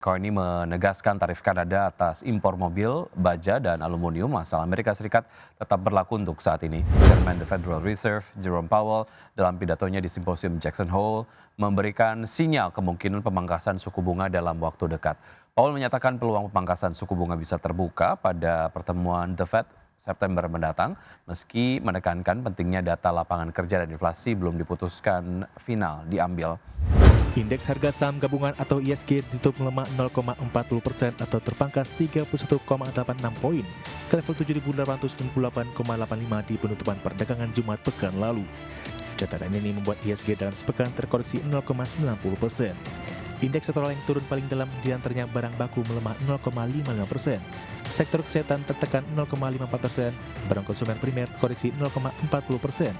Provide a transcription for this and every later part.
Carney menegaskan tarif Kanada atas impor mobil, baja, dan aluminium asal Amerika Serikat tetap berlaku untuk saat ini. Chairman The Federal Reserve, Jerome Powell, dalam pidatonya di Simposium Jackson Hole, memberikan sinyal kemungkinan pemangkasan suku bunga dalam waktu dekat. Powell menyatakan peluang pemangkasan suku bunga bisa terbuka pada pertemuan The Fed September mendatang, meski menekankan pentingnya data lapangan kerja dan inflasi belum diputuskan final diambil. Indeks harga saham gabungan atau ISG ditutup melemah 0,40% atau terpangkas 31,86 poin ke level 7.898,85 di penutupan perdagangan Jumat pekan lalu. Catatan ini membuat ISG dalam sepekan terkoreksi 0,90%. Indeks sektoral yang turun paling dalam diantaranya barang baku melemah 0,55%, sektor kesehatan tertekan 0,54%, barang konsumen primer koreksi 0,40%,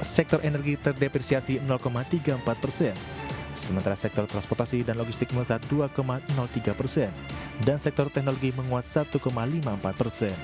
sektor energi terdepresiasi 0,34%. Sementara sektor transportasi dan logistik melesat 2,03% dan sektor teknologi menguat 1,54%.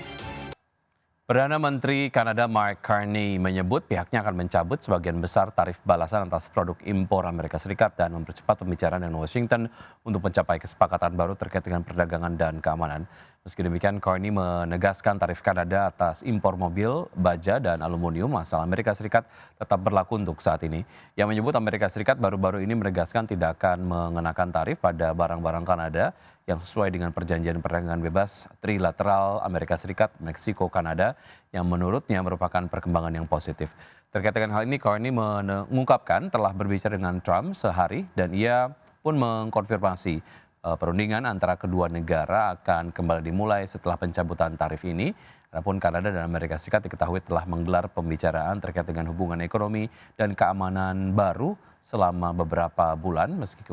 Perdana Menteri Kanada Mark Carney menyebut pihaknya akan mencabut sebagian besar tarif balasan atas produk impor Amerika Serikat dan mempercepat pembicaraan dengan Washington untuk mencapai kesepakatan baru terkait dengan perdagangan dan keamanan. Meski demikian, Carney menegaskan tarif Kanada atas impor mobil, baja, dan aluminium asal Amerika Serikat tetap berlaku untuk saat ini. Yang menyebut Amerika Serikat baru-baru ini menegaskan tidak akan mengenakan tarif pada barang-barang Kanada yang sesuai dengan perjanjian perdagangan bebas trilateral Amerika Serikat, Meksiko, Kanada yang menurutnya merupakan perkembangan yang positif. Terkait dengan hal ini, Carney mengungkapkan telah berbicara dengan Trump sehari dan ia pun mengkonfirmasi perundingan antara kedua negara akan kembali dimulai setelah pencabutan tarif ini. Adapun Kanada dan Amerika Serikat diketahui telah menggelar pembicaraan terkait dengan hubungan ekonomi dan keamanan baru selama beberapa bulan, meski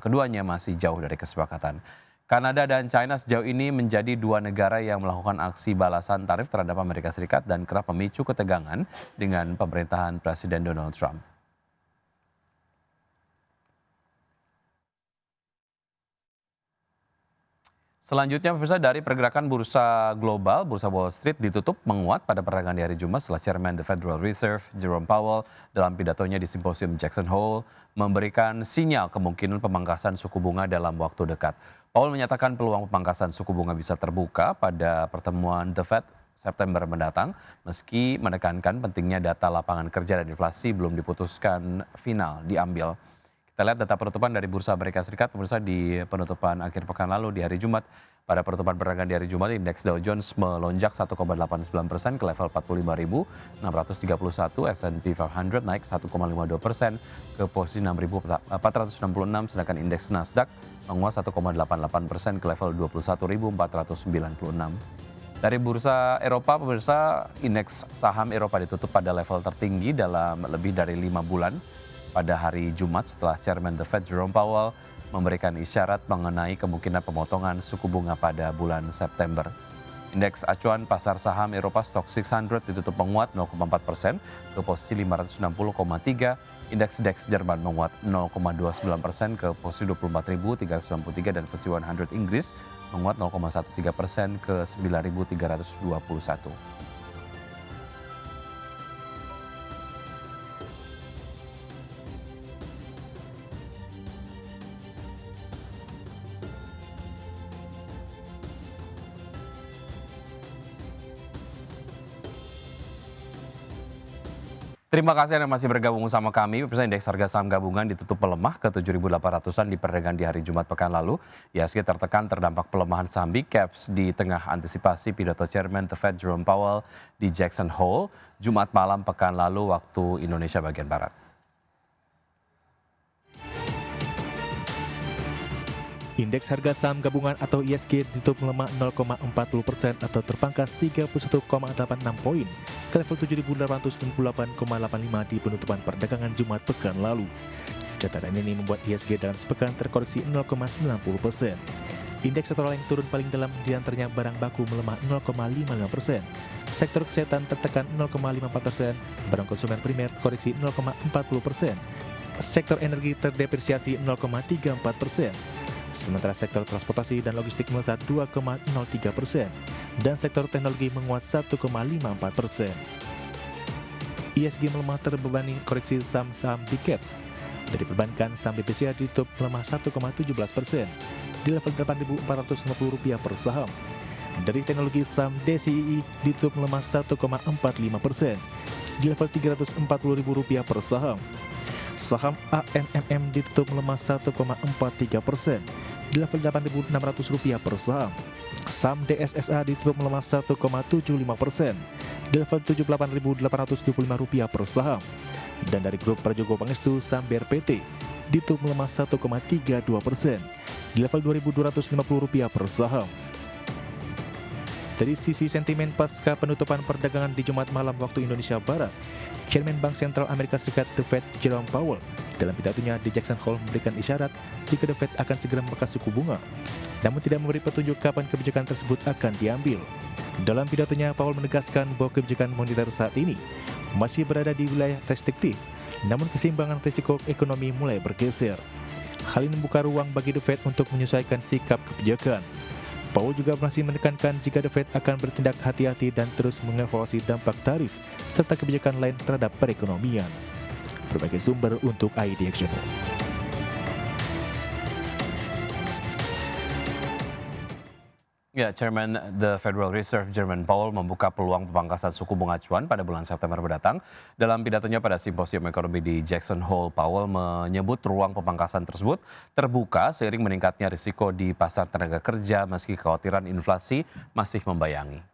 keduanya masih jauh dari kesepakatan. Kanada dan China sejauh ini menjadi dua negara yang melakukan aksi balasan tarif terhadap Amerika Serikat dan kerap memicu ketegangan dengan pemerintahan Presiden Donald Trump. Selanjutnya, pemirsa, dari pergerakan bursa global, bursa Wall Street ditutup menguat pada perdagangan di hari Jumat setelah Chairman The Federal Reserve, Jerome Powell, dalam pidatonya di Simposium Jackson Hole, memberikan sinyal kemungkinan pemangkasan suku bunga dalam waktu dekat. Powell menyatakan peluang pemangkasan suku bunga bisa terbuka pada pertemuan The Fed September mendatang, meski menekankan pentingnya data lapangan kerja dan inflasi belum diputuskan final diambil. Kita lihat data penutupan dari Bursa Amerika Serikat, pemirsa, di penutupan akhir pekan lalu di hari Jumat. Pada penutupan perdagangan di hari Jumat, indeks Dow Jones melonjak 1,89% ke level 45.631, S&P 500 naik 1,52% ke posisi 6.466, sedangkan indeks Nasdaq menguat 1,88% ke level 21.496. Dari bursa Eropa, pemirsa, indeks saham Eropa ditutup pada level tertinggi dalam lebih dari 5 bulan pada hari Jumat setelah Chairman The Fed Jerome Powell memberikan isyarat mengenai kemungkinan pemotongan suku bunga pada bulan September. Indeks acuan pasar saham Eropa Stoxx 600 ditutup menguat 0,4% ke posisi 560,3. Indeks DAX Jerman menguat 0,29% ke posisi 24.393 dan FTSE 100 Inggris menguat 0,13% ke 9.321. Terima kasih Anda masih bergabung sama kami. Pemirsa, indeks harga saham gabungan ditutup melemah ke 7.800-an di perdagangan di hari Jumat pekan lalu. IHSG tertekan terdampak pelemahan saham big caps di tengah antisipasi pidato Chairman The Fed Jerome Powell di Jackson Hole Jumat malam pekan lalu waktu Indonesia bagian Barat. Indeks harga saham gabungan atau ISG ditutup melemah 0,40% atau terpangkas 31,86 poin ke level 7.898,85 di penutupan perdagangan Jumat pekan lalu. Catatan ini membuat ISG dalam sepekan terkoreksi 0,90%. Indeks sektoral yang turun paling dalam diantaranya barang baku melemah 0,55%, sektor kesehatan tertekan 0,54%, barang konsumen primer koreksi 0,40%, sektor energi terdepresiasi 0,34%. Sementara sektor transportasi dan logistik melesat 2,03% dan sektor teknologi menguat 1,54%. ISG melemah terbebani koreksi saham-saham big caps. Dari perbankan, saham BPCA ditutup melemah 1,17%, di level Rp8.450 per saham. Dari teknologi saham DCII ditutup melemah 1,45% di level Rp340.000 per saham. Saham ANMM ditutup melemah 1,43% di level Rp8.600 per saham. Saham DSSA ditutup melemah 1,75% di level Rp78.825 per saham. Dan dari grup Prajogo Pangestu, saham BRPT ditutup melemah 1,32% di level Rp2.250 per saham. Dari sisi sentimen pasca penutupan perdagangan di Jumat malam waktu Indonesia Barat, Chairman Bank Sentral Amerika Serikat The Fed Jerome Powell dalam pidatonya di Jackson Hole memberikan isyarat jika The Fed akan segera memangkas suku bunga, namun tidak memberi petunjuk kapan kebijakan tersebut akan diambil. Dalam pidatonya, Powell menegaskan bahwa kebijakan moneter saat ini masih berada di wilayah restriktif, namun keseimbangan risiko ekonomi mulai bergeser. Hal ini membuka ruang bagi The Fed untuk menyesuaikan sikap kebijakan. Powell juga masih menekankan jika The Fed akan bertindak hati-hati dan terus mengevaluasi dampak tarif serta kebijakan lain terhadap perekonomian. Berbagai sumber untuk IDX Channel. Ya, Chairman The Federal Reserve Jerome Powell membuka peluang pemangkasan suku bunga acuan pada bulan September mendatang. Dalam pidatonya pada simposium ekonomi di Jackson Hole, Powell menyebut ruang pemangkasan tersebut terbuka seiring meningkatnya risiko di pasar tenaga kerja meski kekhawatiran inflasi masih membayangi.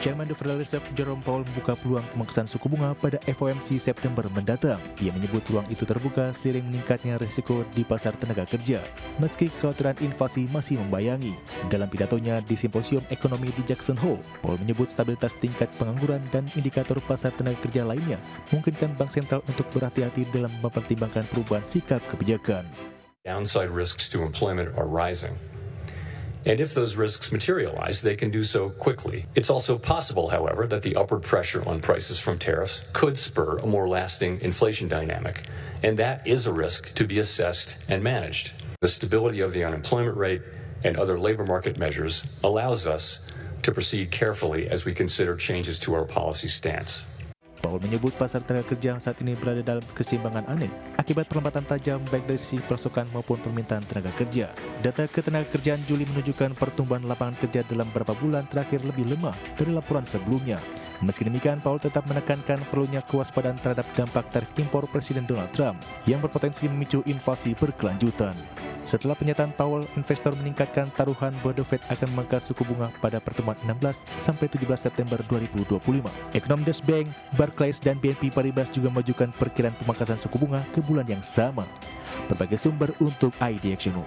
Chairman The Federal Reserve Jerome Powell membuka peluang pemangkasan suku bunga pada FOMC September mendatang. Ia menyebut ruang itu terbuka seiring meningkatnya risiko di pasar tenaga kerja, meski kekhawatiran inflasi masih membayangi. Dalam pidatonya di simposium ekonomi di Jackson Hole, Powell menyebut stabilitas tingkat pengangguran dan indikator pasar tenaga kerja lainnya memungkinkan bank sentral untuk berhati-hati dalam mempertimbangkan perubahan sikap kebijakan. Downside risks to employment are rising. And if those risks materialize, they can do so quickly. It's also possible, however, that the upward pressure on prices from tariffs could spur a more lasting inflation dynamic. And that is a risk to be assessed and managed. The stability of the unemployment rate and other labor market measures allows us to proceed carefully as we consider changes to our policy stance. Powell menyebut pasar tenaga kerja saat ini berada dalam keseimbangan aneh akibat perlambatan tajam baik dari sisi pasokan maupun permintaan tenaga kerja. Data ketenagakerjaan Juli menunjukkan pertumbuhan lapangan kerja dalam beberapa bulan terakhir lebih lemah dari laporan sebelumnya. Meski demikian, Powell tetap menekankan perlunya kewaspadaan terhadap dampak tarif impor Presiden Donald Trump yang berpotensi memicu inflasi berkelanjutan. Setelah pernyataan Powell, investor meningkatkan taruhan bahwa The Fed akan memangkas suku bunga pada pertemuan 16 sampai 17 September 2025. Ekonom Deutsche Bank, Barclays, dan BNP Paribas juga mengajukan perkiraan pemangkasan suku bunga ke bulan yang sama. Berbagai sumber untuk IDX Channel.